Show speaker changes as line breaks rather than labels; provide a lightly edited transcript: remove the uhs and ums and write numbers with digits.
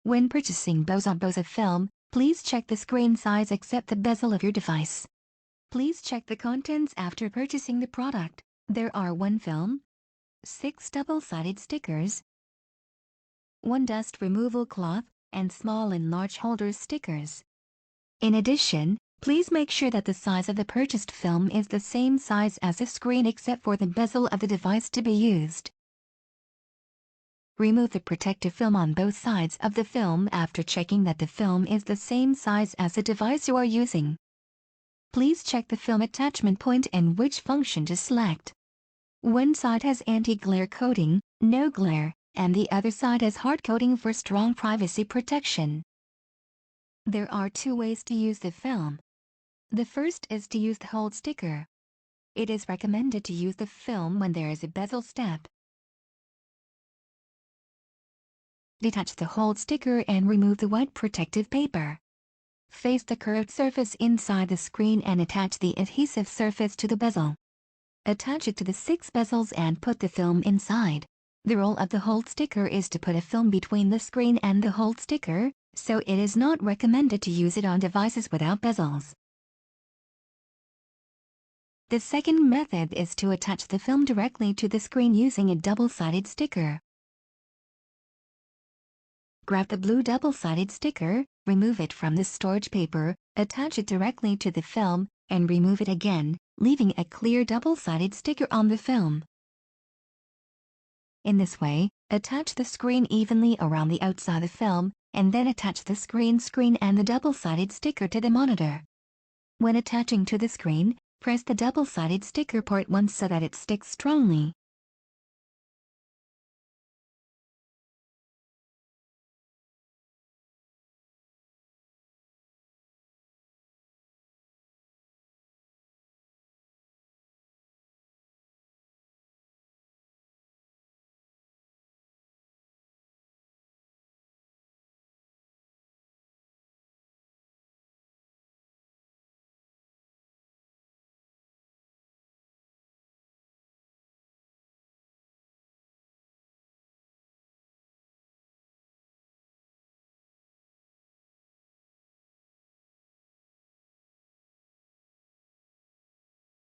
When purchasing BozaBoza film, please check the screen size except the bezel of your device. Please check the contents after purchasing the product. There are 1 film, 6 double-sided stickers, 1 dust removal cloth, and small and large holder stickers. In addition, please make sure that the size of the purchased film is the same size as the screen except for the bezel of the device to be used. Remove the protective film on both sides of the film after checking that the film is the same size as the device you are using. Please check the film attachment point and which function to select. One side has anti-glare coating, no glare, and the other side has hard coating for strong privacy protection. There are 2 ways to use the film. The first is to use the hold sticker. It is recommended to use the film when there is a bezel step. Detach the hold sticker and remove the white protective paper. Face the curved surface inside the screen and attach the adhesive surface to the bezel. Attach it to the 6 bezels and put the film inside. The role of the hold sticker is to put a film between the screen and the hold sticker, so it is not recommended to use it on devices without bezels. The second method is to attach the film directly to the screen using a double-sided sticker. Grab the blue double-sided sticker, remove it from the storage paper, attach it directly to the film, and remove it again, leaving a clear double-sided sticker on the film. In this way, attach the screen evenly around the outside of the film, and then attach the screen and the double-sided sticker to the monitor. When attaching to the screen, press the double-sided sticker part once so that it sticks strongly.